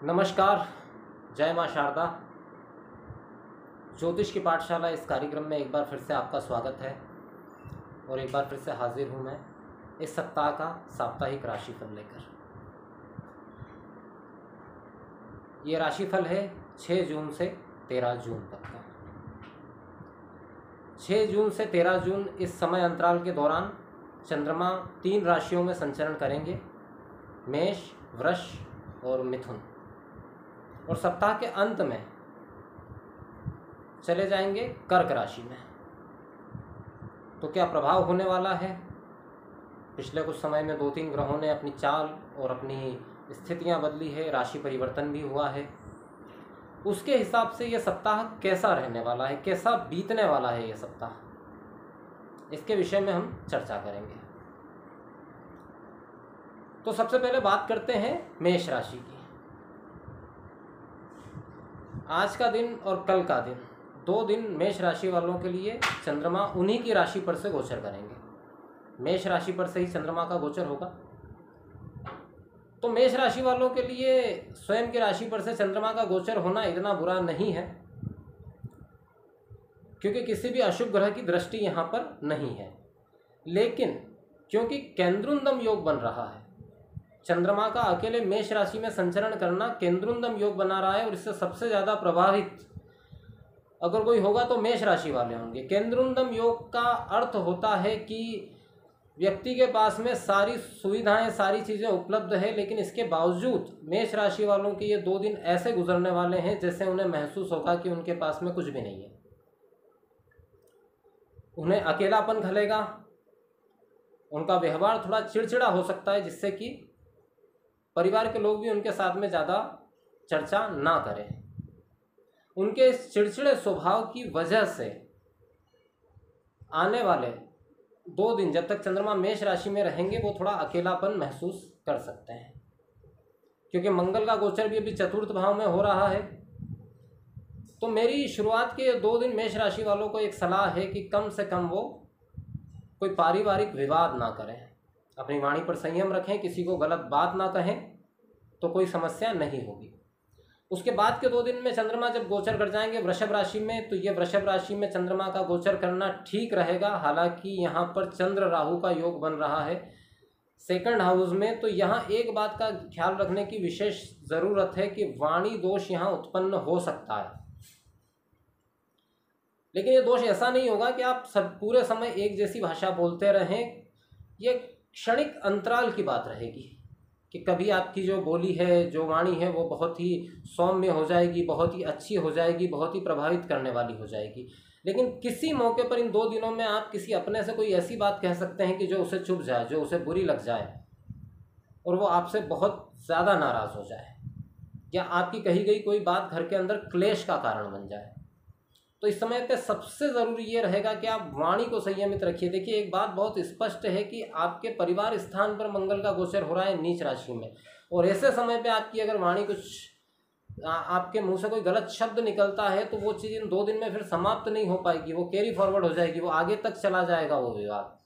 नमस्कार। जय मां शारदा। ज्योतिष की पाठशाला इस कार्यक्रम में एक बार फिर से आपका स्वागत है और एक बार फिर से हाजिर हूं मैं इस सप्ताह का साप्ताहिक राशिफल लेकर। ये राशिफल है 6 जून से 13 जून तक का। 6 जून से 13 जून इस समय अंतराल के दौरान चंद्रमा 3 राशियों में संचरण करेंगे, मेष, वृष और मिथुन। और सप्ताह के अंत में चले जाएंगे कर्क राशि में। तो क्या प्रभाव होने वाला है? पिछले कुछ समय में 2-3 ग्रहों ने अपनी चाल और अपनी स्थितियां बदली है, राशि परिवर्तन भी हुआ है। उसके हिसाब से ये सप्ताह कैसा रहने वाला है, कैसा बीतने वाला है ये सप्ताह, इसके विषय में हम चर्चा करेंगे। तो सबसे पहले बात करते हैं मेष राशि की। आज का दिन और कल का दिन, 2 दिन मेष राशि वालों के लिए चंद्रमा उन्हीं की राशि पर से गोचर करेंगे। मेष राशि पर से ही चंद्रमा का गोचर होगा। तो मेष राशि वालों के लिए स्वयं की राशि पर से चंद्रमा का गोचर होना इतना बुरा नहीं है, क्योंकि किसी भी अशुभ ग्रह की दृष्टि यहाँ पर नहीं है। लेकिन क्योंकि केंद्रुंदम योग बन रहा है, चंद्रमा का अकेले मेष राशि में संचरण करना केंद्रुंदम योग बना रहा है, और इससे सबसे ज़्यादा प्रभावित अगर कोई होगा तो मेष राशि वाले होंगे। केंद्रुंदम योग का अर्थ होता है कि व्यक्ति के पास में सारी सुविधाएं, सारी चीज़ें उपलब्ध है, लेकिन इसके बावजूद मेष राशि वालों के ये 2 दिन ऐसे गुजरने वाले हैं जैसे उन्हें महसूस होगा कि उनके पास में कुछ भी नहीं है। उन्हें अकेलापन खलेगा, उनका व्यवहार थोड़ा चिड़चिड़ा हो सकता है, जिससे कि परिवार के लोग भी उनके साथ में ज़्यादा चर्चा ना करें। उनके इस चिड़चिड़े स्वभाव की वजह से आने वाले 2 दिन जब तक चंद्रमा मेष राशि में रहेंगे वो थोड़ा अकेलापन महसूस कर सकते हैं, क्योंकि मंगल का गोचर भी अभी चतुर्थ भाव में हो रहा है। तो मेरी शुरुआत के 2 दिन मेष राशि वालों को एक सलाह है कि कम से कम वो कोई पारिवारिक विवाद ना करें, अपनी वाणी पर संयम रखें, किसी को गलत बात ना कहें, तो कोई समस्या नहीं होगी। उसके बाद के 2 दिन में चंद्रमा जब गोचर कर जाएंगे वृषभ राशि में, तो ये वृषभ राशि में चंद्रमा का गोचर करना ठीक रहेगा। हालांकि यहाँ पर चंद्र राहु का योग बन रहा है 2nd हाउस में, तो यहाँ एक बात का ख्याल रखने की विशेष ज़रूरत है कि वाणी दोष यहाँ उत्पन्न हो सकता है। लेकिन ये दोष ऐसा नहीं होगा कि आप सब पूरे समय एक जैसी भाषा बोलते रहें। ये क्षणिक अंतराल की बात रहेगी कि कभी आपकी जो बोली है, जो वाणी है, वो बहुत ही सौम्य हो जाएगी, बहुत ही अच्छी हो जाएगी, बहुत ही प्रभावित करने वाली हो जाएगी। लेकिन किसी मौके पर इन 2 दिनों में आप किसी अपने से कोई ऐसी बात कह सकते हैं कि जो उसे चुभ जाए, जो उसे बुरी लग जाए और वो आपसे बहुत ज़्यादा नाराज़ हो जाए, या आपकी कही गई कोई बात घर के अंदर क्लेश का कारण बन जाए। तो इस समय पे सबसे ज़रूरी ये रहेगा कि आप वाणी को संयमित रखिए। देखिए, एक बात बहुत स्पष्ट है कि आपके परिवार स्थान पर मंगल का गोचर हो रहा है नीच राशि में, और ऐसे समय पे आपकी अगर वाणी कुछ आपके मुंह से कोई गलत शब्द निकलता है तो वो चीज़ इन 2 दिन में फिर समाप्त नहीं हो पाएगी, वो कैरी फॉरवर्ड हो जाएगी, वो आगे तक चला जाएगा वो विवाद,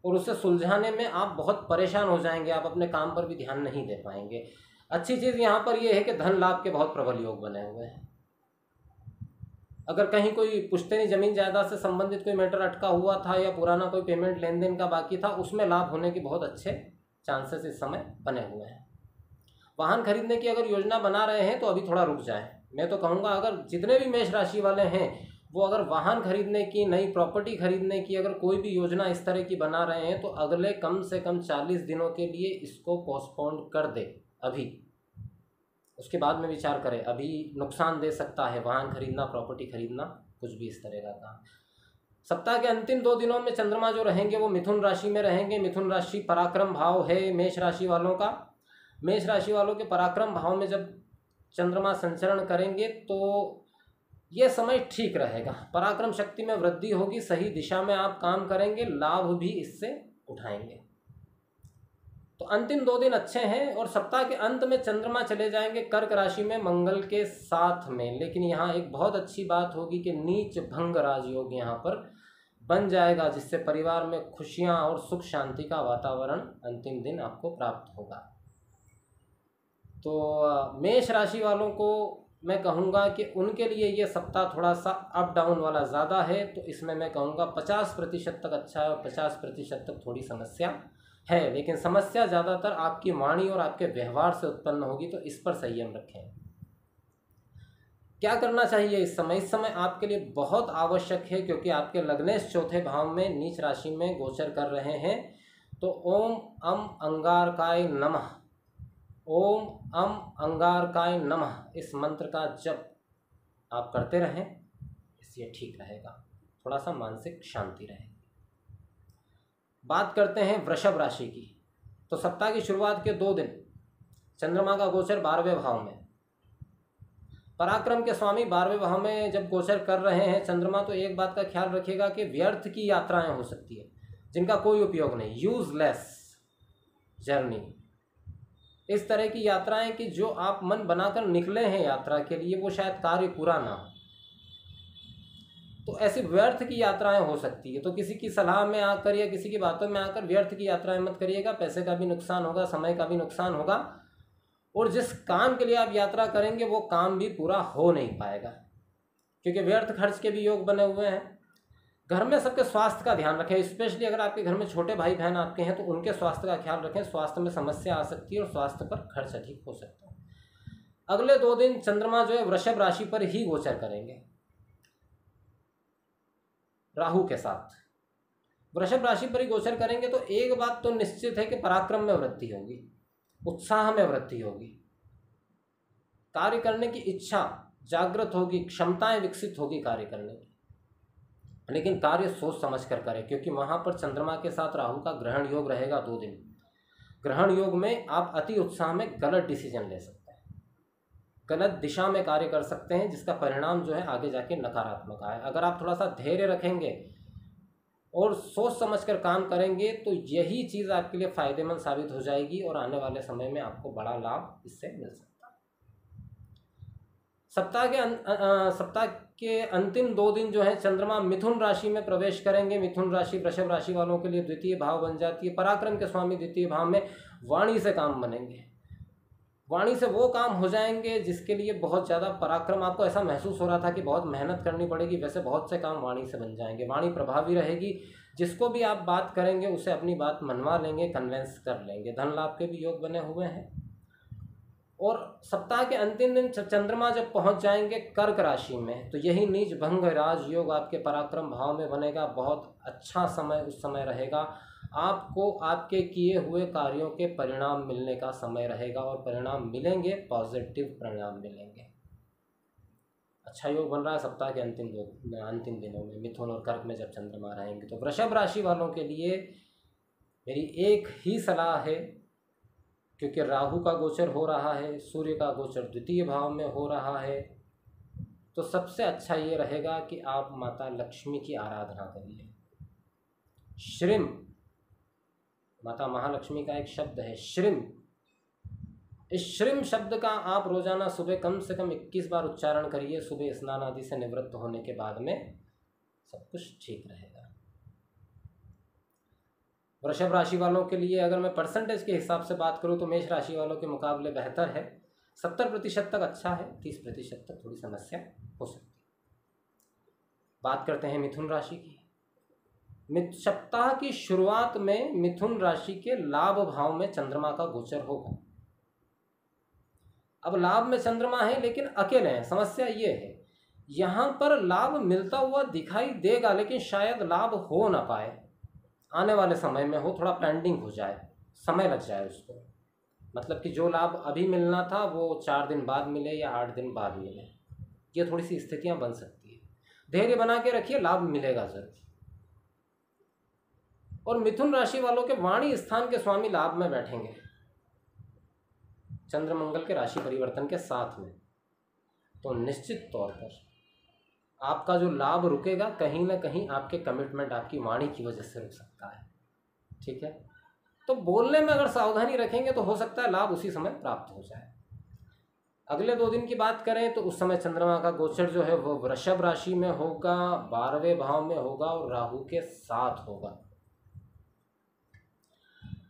और उसे सुलझाने में आप बहुत परेशान हो जाएंगे, आप अपने काम पर भी ध्यान नहीं दे पाएंगे। अच्छी चीज़ यहाँ पर यह है कि धन लाभ के बहुत प्रबल योग बने हुए हैं। अगर कहीं कोई पुश्तैनी जमीन जायदाद से संबंधित कोई मैटर अटका हुआ था या पुराना कोई पेमेंट लेन देन का बाकी था, उसमें लाभ होने के बहुत अच्छे चांसेस इस समय बने हुए हैं। वाहन खरीदने की अगर योजना बना रहे हैं तो अभी थोड़ा रुक जाएं। मैं तो कहूँगा अगर जितने भी मेष राशि वाले हैं वो अगर वाहन खरीदने की, नई प्रॉपर्टी खरीदने की अगर कोई भी योजना इस तरह की बना रहे हैं तो अगले कम से कम 40 दिनों के लिए इसको पोस्टपोन कर दे अभी, उसके बाद में विचार करें। अभी नुकसान दे सकता है वाहन खरीदना, प्रॉपर्टी खरीदना, कुछ भी इस तरह का काम। सप्ताह के अंतिम 2 दिनों में चंद्रमा जो रहेंगे वो मिथुन राशि में रहेंगे। मिथुन राशि पराक्रम भाव है मेष राशि वालों का। मेष राशि वालों के पराक्रम भाव में जब चंद्रमा संचरण करेंगे तो ये समय ठीक रहेगा, पराक्रम शक्ति में वृद्धि होगी, सही दिशा में आप काम करेंगे, लाभ भी इससे उठाएंगे। तो अंतिम 2 दिन अच्छे हैं, और सप्ताह के अंत में चंद्रमा चले जाएंगे कर्क राशि में मंगल के साथ में। लेकिन यहाँ एक बहुत अच्छी बात होगी कि नीच भंग राजयोग यहाँ पर बन जाएगा, जिससे परिवार में खुशियाँ और सुख शांति का वातावरण अंतिम दिन आपको प्राप्त होगा। तो मेष राशि वालों को मैं कहूँगा कि उनके लिए ये सप्ताह थोड़ा सा अप डाउन वाला ज़्यादा है, तो इसमें मैं कहूँगा 50% तक अच्छा है और 50% तक थोड़ी समस्या है। लेकिन समस्या ज़्यादातर आपकी वाणी और आपके व्यवहार से उत्पन्न होगी, तो इस पर संयम रखें। क्या करना चाहिए इस समय? इस समय आपके लिए बहुत आवश्यक है, क्योंकि आपके लग्नेश चौथे भाव में नीच राशि में गोचर कर रहे हैं। तो ओम अम अंगारकाय नमः, ओम अम अंगारकाय नमः, इस मंत्र का जप आप करते रहें, इससे ठीक रहेगा, थोड़ा सा मानसिक शांति रहेगी। बात करते हैं वृषभ राशि की। तो सप्ताह की शुरुआत के 2 दिन चंद्रमा का गोचर 12वें भाव में, पराक्रम के स्वामी 12वें भाव में जब गोचर कर रहे हैं चंद्रमा, तो एक बात का ख्याल रखिएगा कि व्यर्थ की यात्राएं हो सकती है जिनका कोई उपयोग नहीं, यूजलेस जर्नी, इस तरह की यात्राएं कि जो आप मन बनाकर निकले हैं यात्रा के लिए वो शायद कार्य पूरा ना हो, तो ऐसी व्यर्थ की यात्राएं हो सकती है। तो किसी की सलाह में आकर या किसी की बातों में आकर व्यर्थ की यात्राएं मत करिएगा, पैसे का भी नुकसान होगा, समय का भी नुकसान होगा, और जिस काम के लिए आप यात्रा करेंगे वो काम भी पूरा हो नहीं पाएगा, क्योंकि व्यर्थ खर्च के भी योग बने हुए हैं। घर में सबके स्वास्थ्य का ध्यान रखें, स्पेशली अगर आपके घर में छोटे भाई बहन आपके हैं तो उनके स्वास्थ्य का ख्याल रखें। स्वास्थ्य में समस्या आ सकती है और स्वास्थ्य पर खर्च अधिक हो सकता है। अगले 2 दिन चंद्रमा जो है वृषभ राशि पर ही गोचर करेंगे राहु के साथ। वृषभ राशि पर ही गोचर करेंगे तो एक बात तो निश्चित है कि पराक्रम में वृद्धि होगी, उत्साह में वृद्धि होगी, कार्य करने की इच्छा जागृत होगी, क्षमताएं विकसित होगी कार्य करने की। लेकिन कार्य सोच समझ कर करें, क्योंकि वहां पर चंद्रमा के साथ राहु का ग्रहण योग रहेगा 2 दिन। ग्रहण योग में आप अति उत्साह में गलत डिसीजन ले सकते हैं, गलत दिशा में कार्य कर सकते हैं, जिसका परिणाम जो है आगे जाके नकारात्मक आए। अगर आप थोड़ा सा धैर्य रखेंगे और सोच समझकर काम करेंगे तो यही चीज़ आपके लिए फायदेमंद साबित हो जाएगी और आने वाले समय में आपको बड़ा लाभ इससे मिल सकता है। सप्ताह के अंतिम 2 दिन जो है चंद्रमा मिथुन राशि में प्रवेश करेंगे। मिथुन राशि वृषभ राशि वालों के लिए द्वितीय भाव बन जाती है। पराक्रम के स्वामी द्वितीय भाव में, वाणी से काम बनेंगे, वाणी से वो काम हो जाएंगे जिसके लिए बहुत ज़्यादा पराक्रम, आपको ऐसा महसूस हो रहा था कि बहुत मेहनत करनी पड़ेगी, वैसे बहुत से काम वाणी से बन जाएंगे। वाणी प्रभावी रहेगी, जिसको भी आप बात करेंगे उसे अपनी बात मनवा लेंगे, कन्वेंस कर लेंगे। धन लाभ के भी योग बने हुए हैं। और सप्ताह के अंतिम दिन चंद्रमा जब पहुंच जाएंगे कर्क राशि में, तो यही नीच भंग राजयोग आपके पराक्रम भाव में बनेगा। बहुत अच्छा समय उस समय रहेगा, आपको आपके किए हुए कार्यों के परिणाम मिलने का समय रहेगा, और परिणाम मिलेंगे, पॉजिटिव परिणाम मिलेंगे। अच्छा योग बन रहा है सप्ताह के अंतिम दिनों में मिथुन और कर्क में जब चंद्रमा रहेंगे। तो वृषभ राशि वालों के लिए मेरी एक ही सलाह है, क्योंकि राहु का गोचर हो रहा है, सूर्य का गोचर द्वितीय भाव में हो रहा है, तो सबसे अच्छा ये रहेगा कि आप माता लक्ष्मी की आराधना करिए। श्रीम, माता महालक्ष्मी का एक शब्द है श्रीम, इस श्रीम शब्द का आप रोजाना सुबह कम से कम 21 बार उच्चारण करिए। सुबह स्नान आदि से निवृत्त होने के बाद में सब कुछ ठीक रहेगा। वृषभ राशि वालों के लिए अगर मैं परसेंटेज के हिसाब से बात करूं तो मेष राशि वालों के मुकाबले बेहतर है। 70% तक अच्छा है, 30% तक थोड़ी समस्या हो सकती है। बात करते हैं मिथुन राशि की। सप्ताह की शुरुआत में मिथुन राशि के लाभ भाव में चंद्रमा का गोचर होगा। अब लाभ में चंद्रमा है लेकिन अकेले हैं। समस्या ये है, यहां पर लाभ मिलता हुआ दिखाई देगा लेकिन शायद लाभ हो ना पाए, आने वाले समय में हो, थोड़ा पेंडिंग हो जाए, समय लग जाए उसको। मतलब कि जो लाभ अभी मिलना था वो 4 दिन बाद मिले या 8 दिन बाद मिले, ये थोड़ी सी स्थितियां बन सकती है। धैर्य बना के रखिए, लाभ मिलेगा जरूर। और मिथुन राशि वालों के वाणी स्थान के स्वामी लाभ में बैठेंगे चंद्र मंगल के राशि परिवर्तन के साथ में, तो निश्चित तौर पर आपका जो लाभ रुकेगा कहीं ना कहीं आपके कमिटमेंट, आपकी वाणी की वजह से रुक सकता है। ठीक है, तो बोलने में अगर सावधानी रखेंगे तो हो सकता है लाभ उसी समय प्राप्त हो जाए। अगले 2 दिन की बात करें तो उस समय चंद्रमा का गोचर जो है वो वृषभ राशि में होगा, 12वें भाव में होगा और राहु के साथ होगा।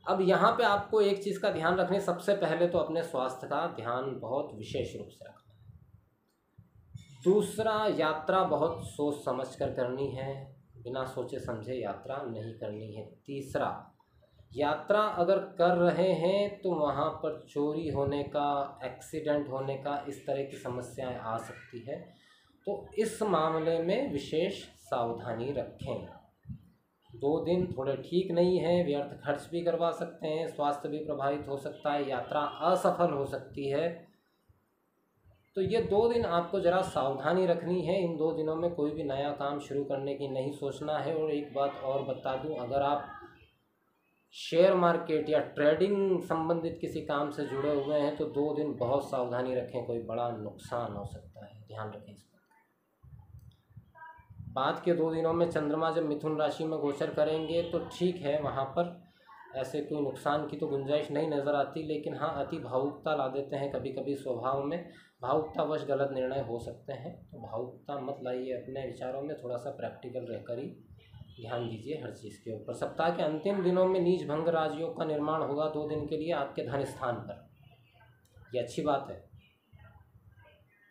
अब यहाँ पे आपको एक चीज़ का ध्यान रखने, सबसे पहले तो अपने स्वास्थ्य का ध्यान बहुत विशेष रूप से रखना है। दूसरा, यात्रा बहुत सोच समझ कर करनी है, बिना सोचे समझे यात्रा नहीं करनी है। तीसरा, यात्रा अगर कर रहे हैं तो वहाँ पर चोरी होने का, एक्सीडेंट होने का, इस तरह की समस्याएं आ सकती है, तो इस मामले में विशेष सावधानी रखें। 2 दिन थोड़े ठीक नहीं है, व्यर्थ खर्च भी करवा सकते हैं, स्वास्थ्य भी प्रभावित हो सकता है, यात्रा असफल हो सकती है। तो ये 2 दिन आपको ज़रा सावधानी रखनी है। इन 2 दिनों में कोई भी नया काम शुरू करने की नहीं सोचना है। और एक बात और बता दूं, अगर आप शेयर मार्केट या ट्रेडिंग संबंधित किसी काम से जुड़े हुए हैं तो 2 दिन बहुत सावधानी रखें, कोई बड़ा नुकसान हो सकता है, ध्यान रखें इस बात। बाद के 2 दिनों में चंद्रमा जब मिथुन राशि में गोचर करेंगे तो ठीक है, वहाँ पर ऐसे कोई नुकसान की तो गुंजाइश नहीं नज़र आती, लेकिन हाँ अति भावुकता ला देते हैं कभी कभी स्वभाव में, भावुकतावश गलत निर्णय हो सकते हैं। तो भावुकता मत लाइए अपने विचारों में, थोड़ा सा प्रैक्टिकल रहकर ही ध्यान दीजिए हर चीज़ के ऊपर। सप्ताह के अंतिम दिनों में नीच भंग राजयोग का निर्माण होगा 2 दिन के लिए आपके धन स्थान पर, ये अच्छी बात है।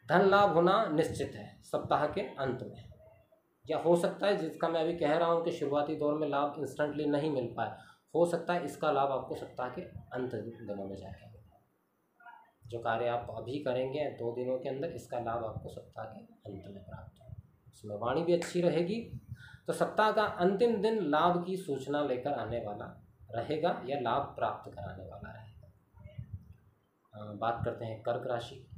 धन लाभ होना निश्चित है सप्ताह के अंत में, या हो सकता है जिसका मैं अभी कह रहा हूँ कि शुरुआती दौर में लाभ इंस्टेंटली नहीं मिल पाए, हो सकता है इसका लाभ आपको सप्ताह के अंत दिनों में जाके मिले। जो कार्य आप अभी करेंगे 2 दिनों के अंदर, इसका लाभ आपको सप्ताह के अंत में प्राप्त हो। इसमें वाणी भी अच्छी रहेगी, तो सप्ताह का अंतिम दिन लाभ की सूचना लेकर आने वाला रहेगा या लाभ प्राप्त कराने वाला रहेगा। बात करते हैं कर्क राशि।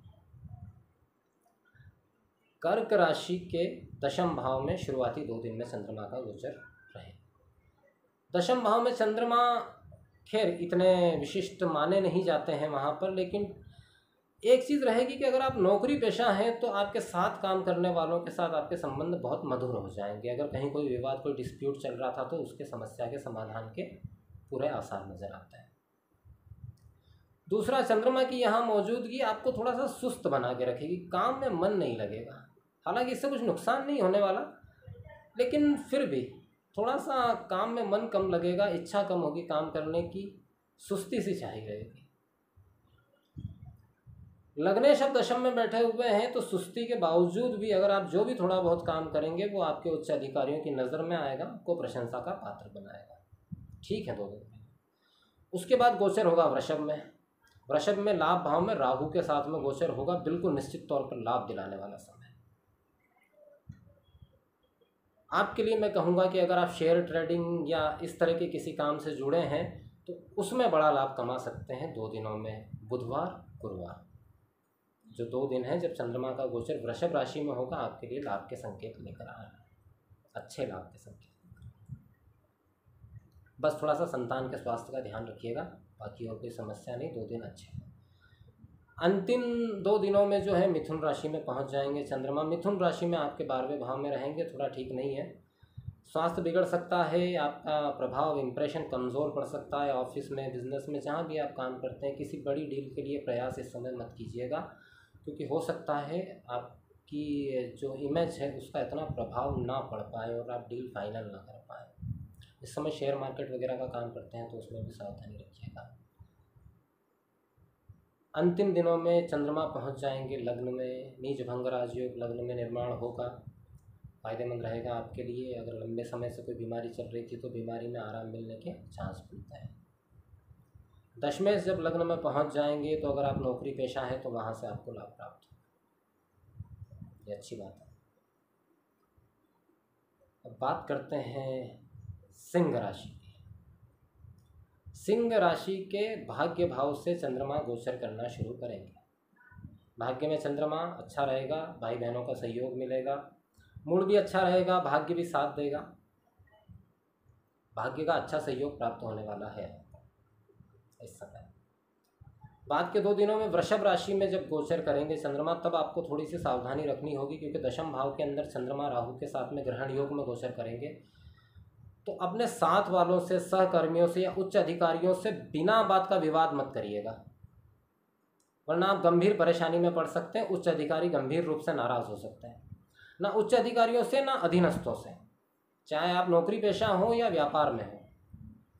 कर्क राशि के दशम भाव में शुरुआती 2 दिन में चंद्रमा का गोचर रहे। दशम भाव में चंद्रमा खैर इतने विशिष्ट माने नहीं जाते हैं वहाँ पर, लेकिन एक चीज़ रहेगी कि अगर आप नौकरी पेशा हैं तो आपके साथ काम करने वालों के साथ आपके संबंध बहुत मधुर हो जाएंगे। अगर कहीं कोई विवाद, कोई डिस्प्यूट चल रहा था तो उसके समस्या के समाधान के पूरे आसार नज़र आते हैं। दूसरा, चंद्रमा की यहाँ मौजूदगी आपको थोड़ा सा सुस्त बना के रखेगी, काम में मन नहीं लगेगा। हालांकि इससे कुछ नुकसान नहीं होने वाला, लेकिन फिर भी थोड़ा सा काम में मन कम लगेगा, इच्छा कम होगी काम करने की, सुस्ती सी चाहिए रहेगी। लग्नेश अब दशम में बैठे हुए हैं तो सुस्ती के बावजूद भी अगर आप जो भी थोड़ा बहुत काम करेंगे वो आपके उच्च अधिकारियों की नज़र में आएगा, आपको प्रशंसा का पात्र बनाएगा। ठीक है 2 दिन में। उसके बाद गोचर होगा वृषभ में। वृषभ में लाभ भाव में राहु के साथ में गोचर होगा, बिल्कुल निश्चित तौर पर लाभ दिलाने वाला समय। आपके लिए मैं कहूँगा कि अगर आप शेयर ट्रेडिंग या इस तरह के किसी काम से जुड़े हैं तो उसमें बड़ा लाभ कमा सकते हैं 2 दिनों में, बुधवार गुरुवार। जो 2 दिन हैं जब चंद्रमा का गोचर वृषभ राशि में होगा, आपके लिए लाभ के संकेत लेकर आ रहे हैं, अच्छे लाभ के संकेत। बस थोड़ा सा संतान के स्वास्थ्य का ध्यान रखिएगा, बाकी और कोई समस्या नहीं। 2 दिन अच्छे हैं। अंतिम 2 दिनों में जो है मिथुन राशि में पहुंच जाएंगे चंद्रमा। मिथुन राशि में आपके 12वें भाव में रहेंगे, थोड़ा ठीक नहीं है, स्वास्थ्य बिगड़ सकता है, आपका प्रभाव इम्प्रेशन कमज़ोर पड़ सकता है। ऑफिस में, बिजनेस में, जहाँ भी आप काम करते हैं, किसी बड़ी डील के लिए प्रयास इस समय मत कीजिएगा, क्योंकि हो सकता है आपकी जो इमेज है उसका इतना प्रभाव ना पड़ पाए और आप डील फाइनल ना कर पाए। इस समय शेयर मार्केट वगैरह का काम करते हैं तो उसमें भी सावधानी रखिएगा। अंतिम दिनों में चंद्रमा पहुंच जाएंगे लग्न में, नीच भंग राजयोग लग्न में निर्माण होगा, फ़ायदेमंद रहेगा आपके लिए। अगर लंबे समय से कोई बीमारी चल रही थी तो बीमारी में आराम मिलने के चांस मिलते हैं। दशमेश जब लग्न में पहुंच जाएंगे तो अगर आप नौकरी पेशा है तो वहाँ से आपको लाभ प्राप्त हो, ये अच्छी बात है। अब बात करते हैं सिंह राशि की। सिंह राशि के भाग्य भाव से चंद्रमा गोचर करना शुरू करेंगे। भाग्य में चंद्रमा अच्छा रहेगा, भाई बहनों का सहयोग मिलेगा, मूड भी अच्छा रहेगा, भाग्य भी साथ देगा, भाग्य का अच्छा सहयोग प्राप्त होने वाला है इस समय। बाद के 2 दिनों में वृषभ राशि में जब गोचर करेंगे चंद्रमा, तब आपको थोड़ी सी सावधानी रखनी होगी, क्योंकि दशम भाव के अंदर चंद्रमा राहु के साथ में ग्रहण योग में गोचर करेंगे। तो अपने साथ वालों से, सहकर्मियों से या उच्च अधिकारियों से बिना बात का विवाद मत करिएगा, वरना आप गंभीर परेशानी में पड़ सकते हैं। उच्च अधिकारी गंभीर रूप से नाराज़ हो सकते हैं, ना उच्च अधिकारियों से ना अधीनस्थों से, चाहे आप नौकरी पेशा हो या व्यापार में हो।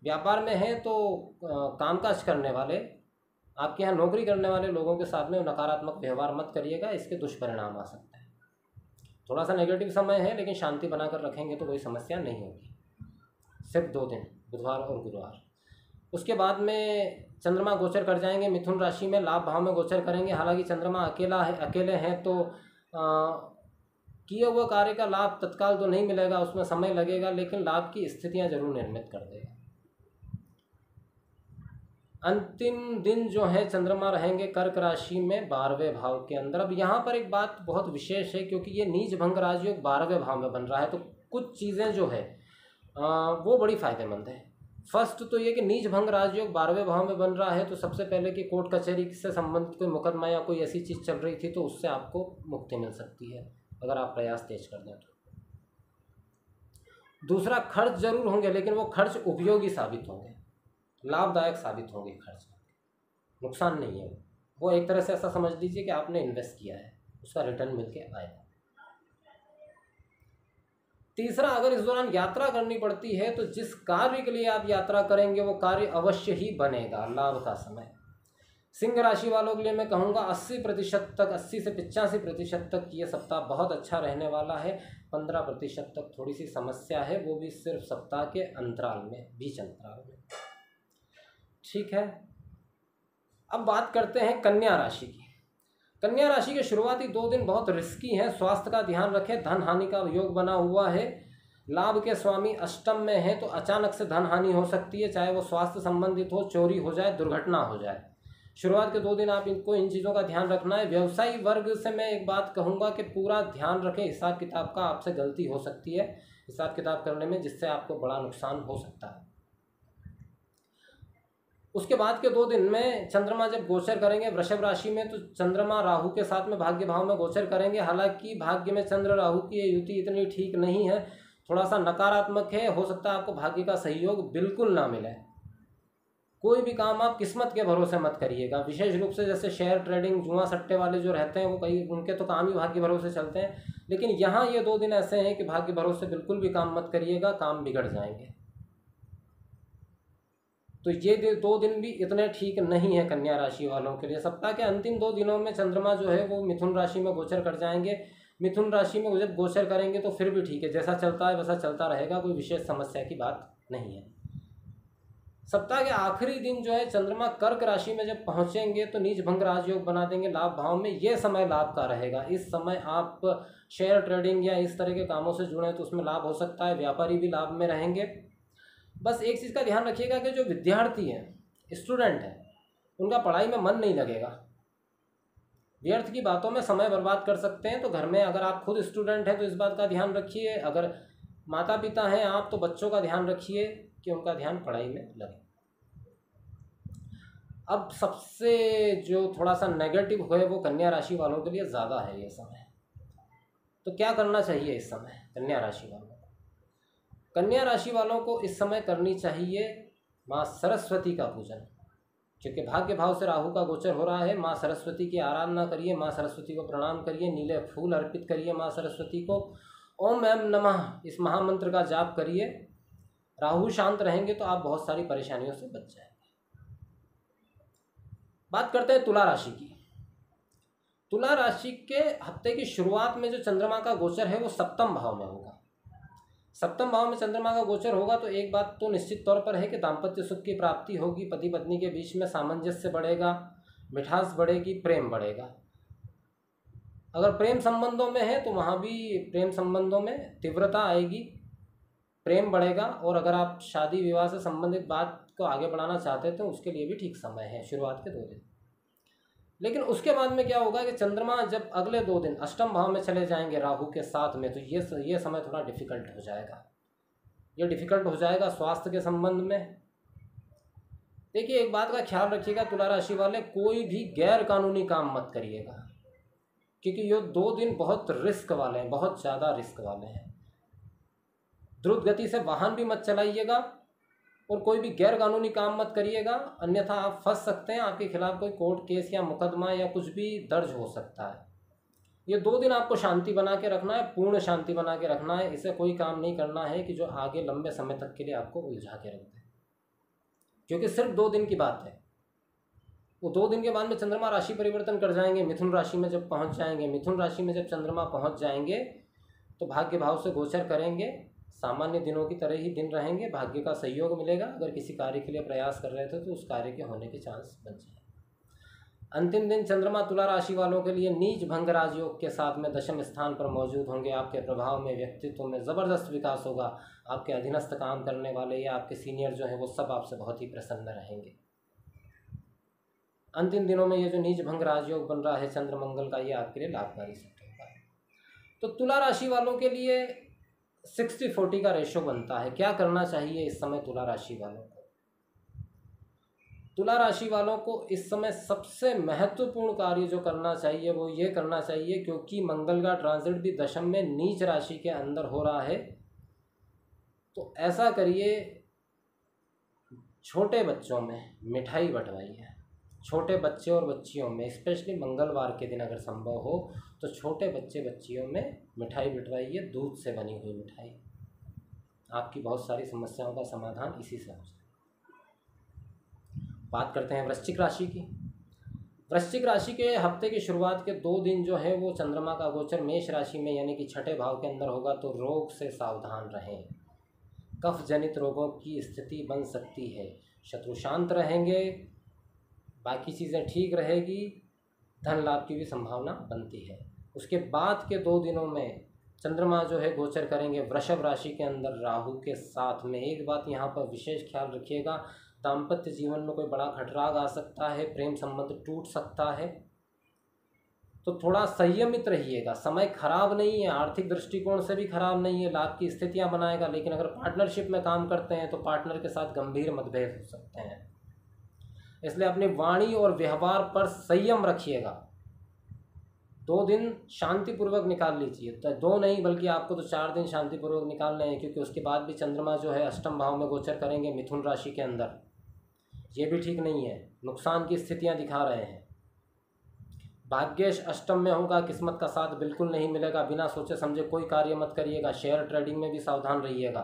व्यापार में हैं तो कामकाज करने वाले, आपके यहाँ नौकरी करने वाले लोगों के साथ में नकारात्मक व्यवहार मत करिएगा, इसके दुष्परिणाम आ सकते हैं। थोड़ा सा नेगेटिव समय है, लेकिन शांति बनाकर रखेंगे तो कोई समस्या नहीं होगी। सिर्फ 2 दिन, बुधवार और गुरुवार। उसके बाद में चंद्रमा गोचर कर जाएंगे मिथुन राशि में, लाभ भाव में गोचर करेंगे। हालांकि चंद्रमा अकेले हैं तो किए हुए कार्य का लाभ तत्काल तो नहीं मिलेगा, उसमें समय लगेगा, लेकिन लाभ की स्थितियां जरूर निर्मित कर देगा। अंतिम दिन जो है चंद्रमा रहेंगे कर्क राशि में 12वें भाव के अंदर। अब यहाँ पर एक बात बहुत विशेष है, क्योंकि ये नीच भंग राजयोग 12वें भाव में बन रहा है, तो कुछ चीज़ें जो है वो बड़ी फायदेमंद है। फर्स्ट तो ये कि नीच भंग राजयोग 12वें भाव में बन रहा है, तो सबसे पहले कि कोर्ट कचहरी से संबंधित कोई मुकदमा या कोई ऐसी चीज़ चल रही थी तो उससे आपको मुक्ति मिल सकती है, अगर आप प्रयास तेज कर दें तो। दूसरा, खर्च जरूर होंगे, लेकिन वो खर्च उपयोगी साबित होंगे, लाभदायक साबित होंगे। खर्च नुकसान नहीं है वो एक तरह से ऐसा समझ लीजिए कि आपने इन्वेस्ट किया है, उसका रिटर्न मिलके आएगा। तीसरा, अगर इस दौरान यात्रा करनी पड़ती है तो जिस कार्य के लिए आप यात्रा करेंगे वो कार्य अवश्य ही बनेगा। लाभ का समय सिंह राशि वालों के लिए मैं कहूँगा 80% तक, 80 से 85% तक ये सप्ताह बहुत अच्छा रहने वाला है। 15% तक थोड़ी सी समस्या है, वो भी सिर्फ सप्ताह के अंतराल में, बीच अंतराल में। ठीक है, अब बात करते हैं कन्या राशि की। कन्या राशि के शुरुआती 2 दिन बहुत रिस्की हैं, स्वास्थ्य का ध्यान रखें। धन हानि का योग बना हुआ है, लाभ के स्वामी अष्टम में है, तो अचानक से धन हानि हो सकती है, चाहे वो स्वास्थ्य संबंधित हो, चोरी हो जाए, दुर्घटना हो जाए। शुरुआत के 2 दिन आप इनको इन चीज़ों का ध्यान रखना है। व्यवसायी वर्ग से मैं एक बात कहूँगा कि पूरा ध्यान रखें, हिसाब किताब का आपसे गलती हो सकती है हिसाब किताब करने में, जिससे आपको बड़ा नुकसान हो सकता है। उसके बाद के 2 दिन में चंद्रमा जब गोचर करेंगे वृषभ राशि में, तो चंद्रमा राहु के साथ में भाग्य भाव में गोचर करेंगे। हालांकि भाग्य में चंद्र राहु की ये युति इतनी ठीक नहीं है, थोड़ा सा नकारात्मक है, हो सकता है आपको भाग्य का सहयोग बिल्कुल ना मिले। कोई भी काम आप किस्मत के भरोसे मत करिएगा, विशेष रूप से जैसे शेयर ट्रेडिंग, जुआ सट्टे वाले जो रहते हैं, वो कई उनके तो काम ही भाग्य भरोसे चलते हैं। लेकिन यहाँ ये 2 दिन ऐसे हैं कि भाग्य भरोसे बिल्कुल भी काम मत करिएगा, काम बिगड़ जाएंगे। तो ये 2 दिन भी इतने ठीक नहीं है कन्या राशि वालों के लिए। सप्ताह के अंतिम 2 दिनों में चंद्रमा जो है वो मिथुन राशि में गोचर कर जाएंगे। मिथुन राशि में जब गोचर करेंगे तो फिर भी ठीक है, जैसा चलता है वैसा चलता रहेगा, कोई विशेष समस्या की बात नहीं है। सप्ताह के आखिरी दिन जो है चंद्रमा कर्क राशि में जब पहुंचेंगे तो नीच भंग राजयोग बना देंगे लाभ भाव में। ये समय लाभ का रहेगा। इस समय आप शेयर ट्रेडिंग या इस तरह के कामों से जुड़े तो उसमें लाभ हो सकता है, व्यापारी भी लाभ में रहेंगे। बस एक चीज़ का ध्यान रखिएगा कि जो विद्यार्थी हैं, स्टूडेंट हैं, उनका पढ़ाई में मन नहीं लगेगा, व्यर्थ की बातों में समय बर्बाद कर सकते हैं। तो घर में अगर आप खुद स्टूडेंट हैं तो इस बात का ध्यान रखिए, अगर माता पिता हैं आप तो बच्चों का ध्यान रखिए कि उनका ध्यान पढ़ाई में लगे। अब सबसे जो थोड़ा सा नेगेटिव है वो कन्या राशि वालों के लिए ज़्यादा है ये समय। तो क्या करना चाहिए इस समय कन्या राशि वालों को? कन्या राशि वालों को इस समय करनी चाहिए माँ सरस्वती का पूजन, क्योंकि भाग्य भाव से राहु का गोचर हो रहा है। माँ सरस्वती की आराधना करिए, माँ सरस्वती को प्रणाम करिए, नीले फूल अर्पित करिए माँ सरस्वती को। ओम ऐम नमः इस महामंत्र का जाप करिए। राहु शांत रहेंगे तो आप बहुत सारी परेशानियों से बच जाएंगे। बात करते हैं तुला राशि की। तुला राशि के हफ्ते की शुरुआत में जो चंद्रमा का गोचर है वो सप्तम भाव में होगा। सप्तम भाव में चंद्रमा का गोचर होगा तो एक बात तो निश्चित तौर पर है कि दाम्पत्य सुख की प्राप्ति होगी, पति पत्नी के बीच में सामंजस्य बढ़ेगा, मिठास बढ़ेगी, प्रेम बढ़ेगा। अगर प्रेम संबंधों में है तो वहाँ भी प्रेम संबंधों में तीव्रता आएगी, प्रेम बढ़ेगा। और अगर आप शादी विवाह से संबंधित बात को आगे बढ़ाना चाहते हैं तो उसके लिए भी ठीक समय है शुरुआत के 2 दिन। लेकिन उसके बाद में क्या होगा कि चंद्रमा जब अगले 2 दिन अष्टम भाव में चले जाएंगे राहु के साथ में, तो ये समय थोड़ा डिफिकल्ट हो जाएगा। ये डिफिकल्ट हो जाएगा स्वास्थ्य के संबंध में। देखिए एक बात का ख्याल रखिएगा तुला राशि वाले, कोई भी गैर कानूनी काम मत करिएगा, क्योंकि ये 2 दिन बहुत रिस्क वाले हैं, बहुत ज़्यादा रिस्क वाले हैं। द्रुत गति से वाहन भी मत चलाइएगा और कोई भी गैर कानूनी काम मत करिएगा, अन्यथा आप फंस सकते हैं। आपके खिलाफ कोई कोर्ट केस या मुकदमा या कुछ भी दर्ज हो सकता है। ये 2 दिन आपको शांति बना के रखना है, पूर्ण शांति बना के रखना है। इसे कोई काम नहीं करना है कि जो आगे लंबे समय तक के लिए आपको उलझा के रख दे। क्योंकि सिर्फ 2 दिन की बात है। वो 2 दिन के बाद में चंद्रमा राशि परिवर्तन कर जाएंगे, मिथुन राशि में जब पहुंच जाएंगे, मिथुन राशि में जब चंद्रमा पहुंच जाएंगे तो भाग्य भाव से गोचर करेंगे, सामान्य दिनों की तरह ही दिन रहेंगे, भाग्य का सहयोग मिलेगा। अगर किसी कार्य के लिए प्रयास कर रहे थे तो उस कार्य के होने के चांस बन जाए। अंतिम दिन चंद्रमा तुला राशि वालों के लिए नीच भंग राजयोग के साथ में दशम स्थान पर मौजूद होंगे। आपके प्रभाव में, व्यक्तित्व में ज़बरदस्त विकास होगा। आपके अधीनस्थ काम करने वाले या आपके सीनियर जो हैं वो सब आपसे बहुत ही प्रसन्न रहेंगे। अंतिम दिनों में ये जो नीच भंग राजयोग बन रहा है चंद्र मंगल का, ये आपके लिए लाभकारी सिद्ध होगा। तो तुला राशि वालों के लिए 60-40 का रेशो बनता है। क्या करना चाहिए इस समय तुला राशि वालों को? तुला राशि वालों को इस समय सबसे महत्वपूर्ण कार्य जो करना चाहिए वो ये करना चाहिए, क्योंकि मंगल का ट्रांजिट भी दशम में नीच राशि के अंदर हो रहा है, तो ऐसा करिए, छोटे बच्चों में मिठाई बंटवाइए। छोटे बच्चे और बच्चियों में, स्पेशली मंगलवार के दिन अगर संभव हो तो छोटे बच्चे बच्चियों में मिठाई बंटवाइए, दूध से बनी हुई मिठाई। आपकी बहुत सारी समस्याओं का समाधान इसी से हो जाए। बात करते हैं वृश्चिक राशि की। वृश्चिक राशि के हफ्ते की शुरुआत के 2 दिन जो है वो चंद्रमा का गोचर मेष राशि में यानी कि छठे भाव के अंदर होगा, तो रोग से सावधान रहें। कफ जनित रोगों की स्थिति बन सकती है। शत्रु शांत रहेंगे, बाकी चीज़ें ठीक रहेगी, धन लाभ की भी संभावना बनती है। उसके बाद के 2 दिनों में चंद्रमा जो है गोचर करेंगे वृषभ राशि के अंदर राहु के साथ में। एक बात यहाँ पर विशेष ख्याल रखिएगा, दाम्पत्य जीवन में कोई बड़ा खटराग आ सकता है, प्रेम संबंध टूट सकता है, तो थोड़ा संयमित रहिएगा। समय खराब नहीं है, आर्थिक दृष्टिकोण से भी खराब नहीं है, लाभ की स्थितियाँ बनाएगा, लेकिन अगर पार्टनरशिप में काम करते हैं तो पार्टनर के साथ गंभीर मतभेद हो सकते हैं। इसलिए अपनी वाणी और व्यवहार पर संयम रखिएगा। 2 दिन शांतिपूर्वक निकाल लीजिए, तो 2 नहीं बल्कि आपको तो 4 दिन शांतिपूर्वक निकालने हैं, क्योंकि उसके बाद भी चंद्रमा जो है अष्टम भाव में गोचर करेंगे मिथुन राशि के अंदर। ये भी ठीक नहीं है, नुकसान की स्थितियां दिखा रहे हैं। भाग्येश अष्टम में होगा, किस्मत का साथ बिल्कुल नहीं मिलेगा। बिना सोचे समझे कोई कार्य मत करिएगा। शेयर ट्रेडिंग में भी सावधान रहिएगा।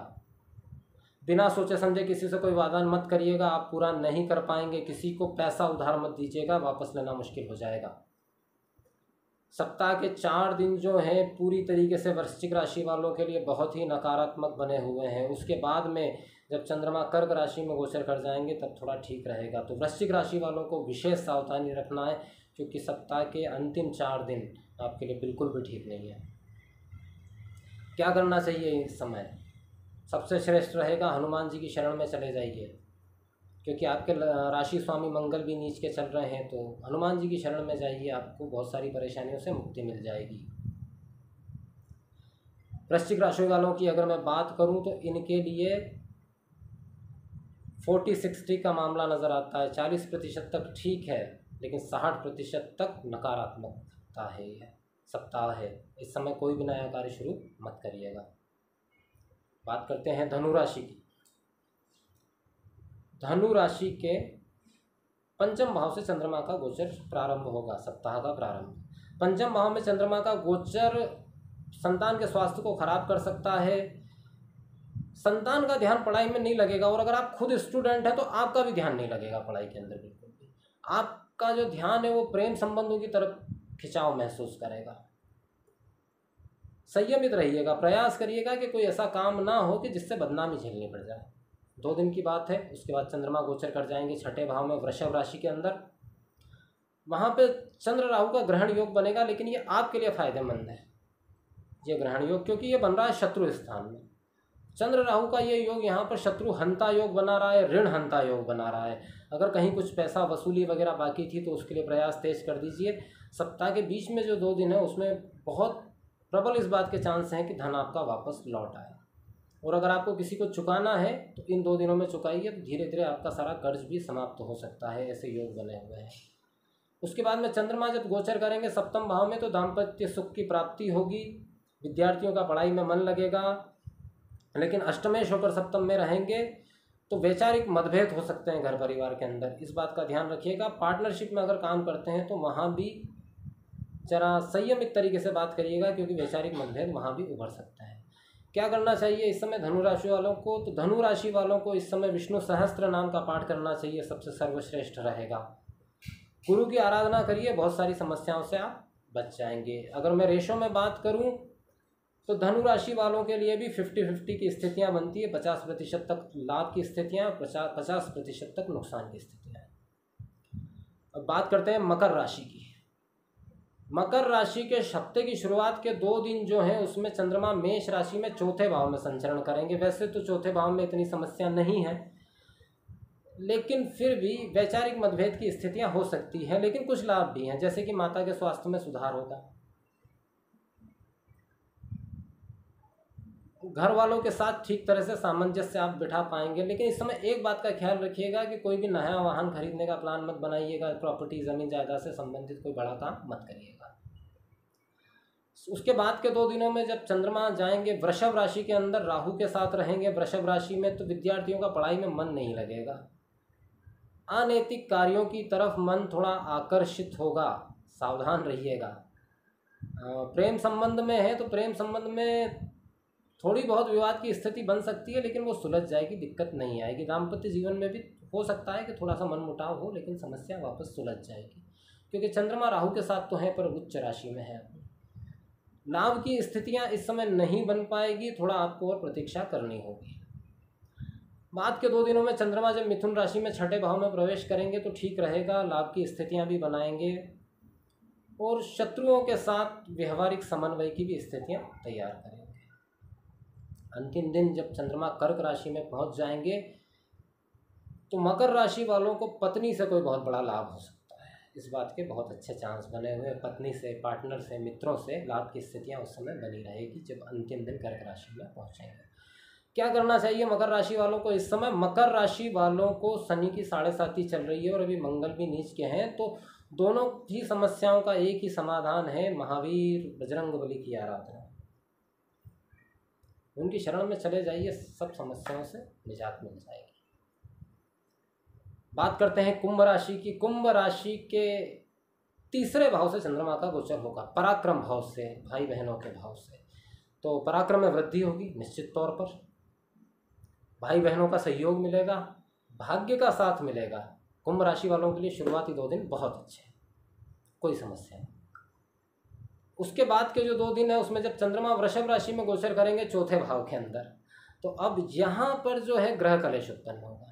बिना सोचे समझे किसी से कोई वादा मत करिएगा, आप पूरा नहीं कर पाएंगे। किसी को पैसा उधार मत दीजिएगा, वापस लेना मुश्किल हो जाएगा। सप्ताह के 4 दिन जो हैं पूरी तरीके से वृश्चिक राशि वालों के लिए बहुत ही नकारात्मक बने हुए हैं। उसके बाद में जब चंद्रमा कर्क राशि में गोचर कर जाएंगे तब थोड़ा ठीक रहेगा। तो वृश्चिक राशि वालों को विशेष सावधानी रखना है, क्योंकि सप्ताह के अंतिम 4 दिन आपके लिए बिल्कुल भी ठीक नहीं है। क्या करना चाहिए इस समय? सबसे श्रेष्ठ रहेगा हनुमान जी की शरण में चले जाइए, क्योंकि आपके राशि स्वामी मंगल भी नीच के चल रहे हैं, तो हनुमान जी की शरण में जाइए, आपको बहुत सारी परेशानियों से मुक्ति मिल जाएगी। वृश्चिक राशि वालों की अगर मैं बात करूं तो इनके लिए 40-60 का मामला नज़र आता है। 40% तक ठीक है, लेकिन 60% तक नकारात्मकता है। यह सप्ताह है, इस समय कोई भी नया कार्य शुरू मत करिएगा। बात करते हैं धनु राशि की। धनु राशि के पंचम भाव से चंद्रमा का गोचर प्रारंभ होगा। सप्ताह का प्रारंभ पंचम भाव में चंद्रमा का गोचर संतान के स्वास्थ्य को खराब कर सकता है। संतान का ध्यान पढ़ाई में नहीं लगेगा, और अगर आप खुद स्टूडेंट हैं तो आपका भी ध्यान नहीं लगेगा पढ़ाई के अंदर बिल्कुल भी। आपका जो ध्यान है वो प्रेम संबंधों की तरफ खिंचाव महसूस करेगा। संयमित रहिएगा, प्रयास करिएगा कि कोई ऐसा काम ना हो कि जिससे बदनामी झेलनी पड़ जाए। 2 दिन की बात है। उसके बाद चंद्रमा गोचर कर जाएंगे छठे भाव में वृषभ राशि के अंदर। वहाँ पे चंद्र राहु का ग्रहण योग बनेगा, लेकिन ये आपके लिए फायदेमंद है ये ग्रहण योग, क्योंकि ये बन रहा है शत्रु स्थान में। चंद्र राहु का ये योग यहाँ पर शत्रु हंता योग बना रहा है, ऋण हंता योग बना रहा है। अगर कहीं कुछ पैसा वसूली वगैरह बाकी थी तो उसके लिए प्रयास तेज कर दीजिए। सप्ताह के बीच में जो 2 दिन है उसमें बहुत प्रबल इस बात के चांस हैं कि धन आपका वापस लौट आए, और अगर आपको किसी को चुकाना है तो इन 2 दिनों में चुकाइए, तो धीरे धीरे आपका सारा कर्ज भी समाप्त हो सकता है। ऐसे योग बने हुए हैं। उसके बाद में चंद्रमा जब गोचर करेंगे सप्तम भाव में, तो दाम्पत्य सुख की प्राप्ति होगी। विद्यार्थियों का पढ़ाई में मन लगेगा, लेकिन अष्टमेश होकर सप्तम में रहेंगे तो वैचारिक मतभेद हो सकते हैं घर परिवार के अंदर। इस बात का ध्यान रखिएगा। पार्टनरशिप में अगर काम करते हैं तो वहाँ भी जरा संयमित तरीके से बात करिएगा, क्योंकि वैचारिक मतभेद वहाँ भी उभर सकता है। क्या करना चाहिए इस समय धनु राशि वालों को? तो धनु राशि वालों को इस समय विष्णु सहस्त्र नाम का पाठ करना चाहिए, सबसे सर्वश्रेष्ठ रहेगा। गुरु की आराधना करिए, बहुत सारी समस्याओं से आप बच जाएंगे। अगर मैं रेशो में बात करूं तो धनु राशि वालों के लिए भी 50-50 की स्थितियां बनती है। 50% तक लाभ की स्थितियां, 50% तक नुकसान की स्थितियां। अब बात करते हैं मकर राशि की। मकर राशि के हफ्ते की शुरुआत के 2 दिन जो हैं उसमें चंद्रमा मेष राशि में चौथे भाव में संचरण करेंगे। वैसे तो चौथे भाव में इतनी समस्या नहीं है, लेकिन फिर भी वैचारिक मतभेद की स्थितियां हो सकती हैं। लेकिन कुछ लाभ भी हैं, जैसे कि माता के स्वास्थ्य में सुधार होगा, घर वालों के साथ ठीक तरह से सामंजस्य आप बिठा पाएंगे। लेकिन इस समय एक बात का ख्याल रखिएगा कि कोई भी नया वाहन खरीदने का प्लान मत बनाइएगा, प्रॉपर्टी ज़मीन जायदाद से संबंधित कोई बड़ा काम मत करिएगा। उसके बाद के 2 दिनों में जब चंद्रमा जाएंगे वृषभ राशि के अंदर, राहु के साथ रहेंगे वृषभ राशि में, तो विद्यार्थियों का पढ़ाई में मन नहीं लगेगा, अनैतिक कार्यों की तरफ मन थोड़ा आकर्षित होगा, सावधान रहिएगा। प्रेम संबंध में है तो प्रेम संबंध में थोड़ी बहुत विवाद की स्थिति बन सकती है, लेकिन वो सुलझ जाएगी, दिक्कत नहीं आएगी। दाम्पत्य जीवन में भी हो सकता है कि थोड़ा सा मनमुटाव हो, लेकिन समस्या वापस सुलझ जाएगी, क्योंकि चंद्रमा राहु के साथ तो है पर उच्च राशि में है। लाभ की स्थितियां इस समय नहीं बन पाएगी, थोड़ा आपको और प्रतीक्षा करनी होगी। बाद के 2 दिनों में चंद्रमा जब मिथुन राशि में छठे भाव में प्रवेश करेंगे तो ठीक रहेगा, लाभ की स्थितियां भी बनाएंगे और शत्रुओं के साथ व्यवहारिक समन्वय की भी स्थितियां तैयार करेंगे। अंतिम दिन जब चंद्रमा कर्क राशि में पहुंच जाएंगे तो मकर राशि वालों को पत्नी से कोई बहुत बड़ा लाभ हो सकता है। इस बात के बहुत अच्छे चांस बने हुए, पत्नी से, पार्टनर से, मित्रों से लाभ की स्थितियां उस समय बनी रहेगी जब अंतिम दिन कर्क राशि में पहुंचेंगे। क्या करना चाहिए मकर राशि वालों को इस समय? मकर राशि वालों को शनि की 7.5 चल रही है और अभी मंगल भी नीच के हैं, तो दोनों ही समस्याओं का एक ही समाधान है, महावीर बजरंगबली की आराधना। उनकी शरण में चले जाइए, सब समस्याओं से निजात मिल जाएगी। बात करते हैं कुंभ राशि की। कुंभ राशि के 3रे भाव से चंद्रमा का गोचर होगा, पराक्रम भाव से, भाई बहनों के भाव से। तो पराक्रम में वृद्धि होगी निश्चित तौर पर, भाई बहनों का सहयोग मिलेगा, भाग्य का साथ मिलेगा। कुंभ राशि वालों के लिए शुरुआती 2 दिन बहुत अच्छे हैं, कोई समस्या नहीं। उसके बाद के जो 2 दिन है उसमें जब चंद्रमा वृषभ राशि में गोचर करेंगे चौथे भाव के अंदर, तो अब यहाँ पर जो है ग्रह कलेश उत्पन्न होगा,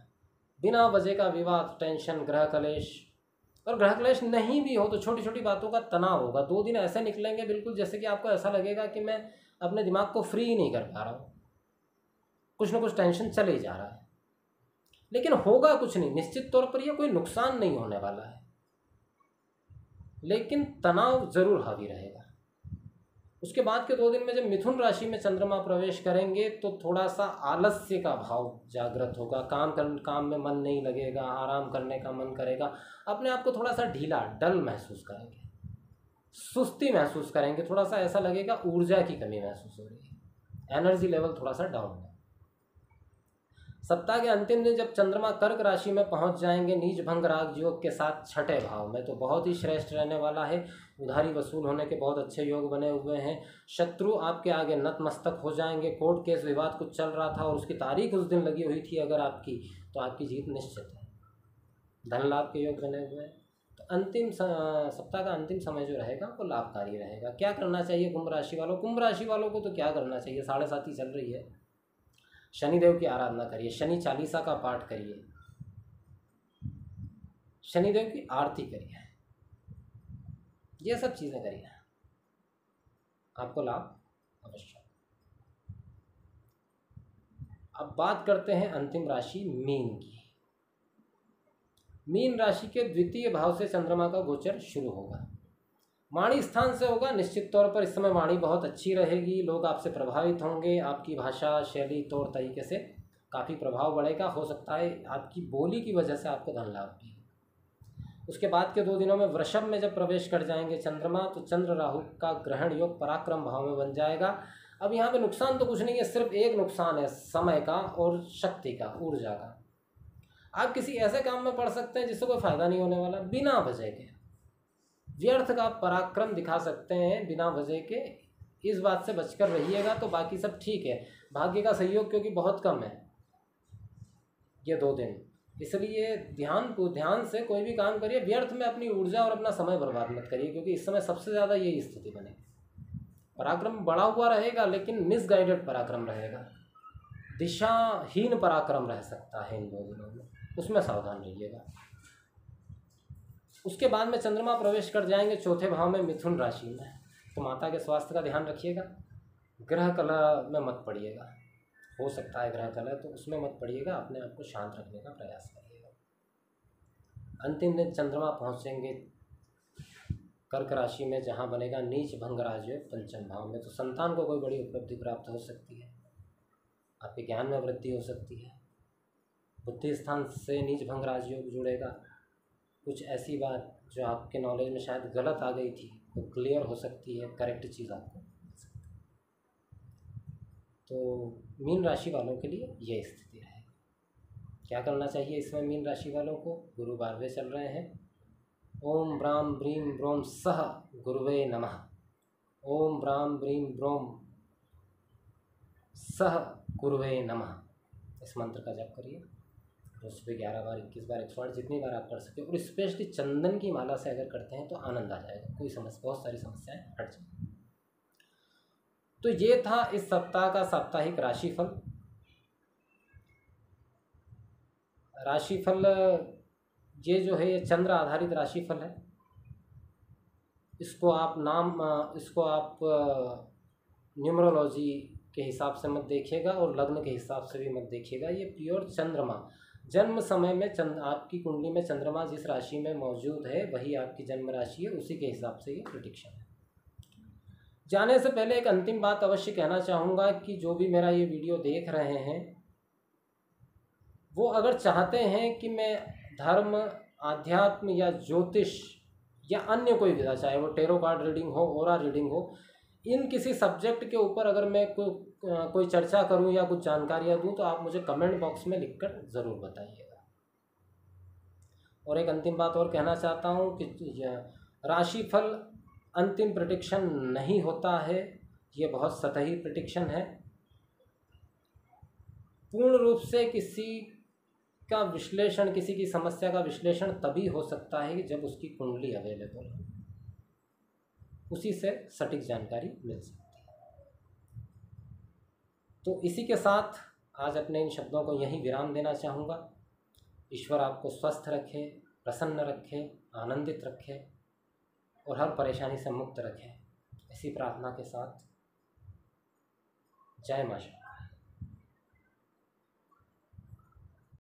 बिना वजह का विवाद, टेंशन, ग्रह कलेश। और ग्रह कलेश नहीं भी हो तो छोटी छोटी बातों का तनाव होगा। 2 दिन ऐसे निकलेंगे बिल्कुल जैसे कि आपको ऐसा लगेगा कि मैं अपने दिमाग को फ्री नहीं कर पा रहा हूँ, कुछ ना कुछ टेंशन चले ही जा रहा है। लेकिन होगा कुछ नहीं, निश्चित तौर पर यह कोई नुकसान नहीं होने वाला है, लेकिन तनाव जरूर हावी रहेगा। उसके बाद के 2 दिन में जब मिथुन राशि में चंद्रमा प्रवेश करेंगे तो थोड़ा सा आलस्य का भाव जागृत होगा, काम में मन नहीं लगेगा, आराम करने का मन करेगा, अपने आप को थोड़ा सा ढीला, डल महसूस करेंगे, सुस्ती महसूस करेंगे, थोड़ा सा ऐसा लगेगा ऊर्जा की कमी महसूस हो रही है, एनर्जी लेवल थोड़ा सा डाउन है। सप्ताह के अंतिम दिन जब चंद्रमा कर्क राशि में पहुंच जाएंगे नीच भंग राग योग के साथ छठे भाव में, तो बहुत ही श्रेष्ठ रहने वाला है। उधारी वसूल होने के बहुत अच्छे योग बने हुए हैं, शत्रु आपके आगे नतमस्तक हो जाएंगे। कोर्ट केस विवाद कुछ चल रहा था और उसकी तारीख उस दिन लगी हुई थी अगर आपकी, तो आपकी जीत निश्चित है। धन लाभ के योग बने हुए हैं, तो अंतिम सप्ताह का अंतिम समय जो रहेगा वो लाभकारी रहेगा। क्या करना चाहिए कुंभ राशि वालों? कुंभ राशि वालों को तो क्या करना चाहिए, 7.5 चल रही है, शनिदेव की आराधना करिए, शनि चालीसा का पाठ करिए, शनिदेव की आरती करिए, ये सब चीज़ें करिए, आपको लाभ अवश्य। अब बात करते हैं अंतिम राशि मीन की। मीन राशि के 2य भाव से चंद्रमा का गोचर शुरू होगा, वाणी स्थान से होगा। निश्चित तौर पर इस समय वाणी बहुत अच्छी रहेगी, लोग आपसे प्रभावित होंगे, आपकी भाषा शैली तौर तरीके से काफ़ी प्रभाव बढ़ेगा। हो सकता है आपकी बोली की वजह से आपको धन लाभ भी। उसके बाद के 2 दिनों में वृषभ में जब प्रवेश कर जाएंगे चंद्रमा, तो चंद्र राहु का ग्रहण योग पराक्रम भाव में बन जाएगा। अब यहाँ पे नुकसान तो कुछ नहीं है, सिर्फ एक नुकसान है समय का और शक्ति का, ऊर्जा का। आप किसी ऐसे काम में पड़ सकते हैं जिससे कोई फायदा नहीं होने वाला, बिना वजह के व्यर्थ का पराक्रम दिखा सकते हैं, बिना वजह के इस बात से बचकर रहिएगा तो बाकी सब ठीक है। भाग्य का सहयोग क्योंकि बहुत कम है ये 2 दिन, इसलिए ध्यान से कोई भी काम करिए, व्यर्थ में अपनी ऊर्जा और अपना समय बर्बाद मत करिए, क्योंकि इस समय सबसे ज़्यादा यही स्थिति बनेगी। पराक्रम बढ़ा हुआ रहेगा लेकिन मिसगाइडेड पराक्रम रहेगा, दिशाहीन पराक्रम रह सकता है इन 2 दिनों में, उसमें सावधान रहिएगा। उसके बाद में चंद्रमा प्रवेश कर जाएंगे 4थे भाव में मिथुन राशि में, तो माता के स्वास्थ्य का ध्यान रखिएगा। ग्रह कलह में मत पड़िएगा, हो सकता है ग्रह कलह, तो उसमें मत पड़िएगा, अपने आप को शांत रखने का प्रयास करिएगा। अंतिम दिन चंद्रमा पहुँचेंगे कर्क राशि में, जहाँ बनेगा नीच भंग राजयोग 5म भाव में, तो संतान को कोई बड़ी उपलब्धि प्राप्त हो सकती है, आपके ज्ञान में वृद्धि हो सकती है। बुद्धि स्थान से नीच भंग राजयोग जुड़ेगा, कुछ ऐसी बात जो आपके नॉलेज में शायद गलत आ गई थी वो क्लियर हो सकती है, करेक्ट चीज़ आपको मिल सकती है। तो मीन राशि वालों के लिए ये स्थिति रहेगी। क्या करना चाहिए इसमें मीन राशि वालों को? गुरु 12वें चल रहे हैं। ओम ब्राम ब्रीम ब्रोम सह गुरुवे नमः, ओम ब्राम ब्रीम ब्रोम सह गुरुवे नमः, इस मंत्र का जप करिए रोज सुबह 11 बार, 21 बार, 108, जितनी बार आप कर सके। और स्पेशली चंदन की माला से अगर करते हैं तो आनंद आ जाएगा, कोई समस्या, बहुत सारी समस्याएं हट जाएंगी। तो ये था इस सप्ताह का साप्ताहिक राशिफल। राशिफल ये जो है ये चंद्र आधारित राशिफल है। इसको आप न्यूमरोलॉजी के हिसाब से मत देखिएगा और लग्न के हिसाब से भी मत देखिएगा। ये प्योर चंद्रमा, जन्म समय में आपकी कुंडली में चंद्रमा जिस राशि में मौजूद है वही आपकी जन्म राशि है, उसी के हिसाब से ये प्रेडिक्शन है। जाने से पहले एक अंतिम बात अवश्य कहना चाहूँगा कि जो भी मेरा ये वीडियो देख रहे हैं वो अगर चाहते हैं कि मैं धर्म, आध्यात्म या ज्योतिष या अन्य कोई विधा, चाहे वो टेरो कार्ड रीडिंग हो, ओरा रीडिंग हो, इन किसी सब्जेक्ट के ऊपर अगर मैं कोई चर्चा करूं या कुछ जानकारियां दूं तो आप मुझे कमेंट बॉक्स में लिखकर ज़रूर बताइएगा। और एक अंतिम बात और कहना चाहता हूं कि राशिफल अंतिम प्रेडिक्शन नहीं होता है, ये बहुत सतही प्रेडिक्शन है। पूर्ण रूप से किसी का विश्लेषण, किसी की समस्या का विश्लेषण तभी हो सकता है कि जब उसकी कुंडली अवेलेबल हो, उसी से सटीक जानकारी मिल सकती है। तो इसी के साथ आज अपने इन शब्दों को यहीं विराम देना चाहूँगा। ईश्वर आपको स्वस्थ रखे, प्रसन्न रखे, आनंदित रखे और हर परेशानी से मुक्त रखे, इसी प्रार्थना के साथ जय मां।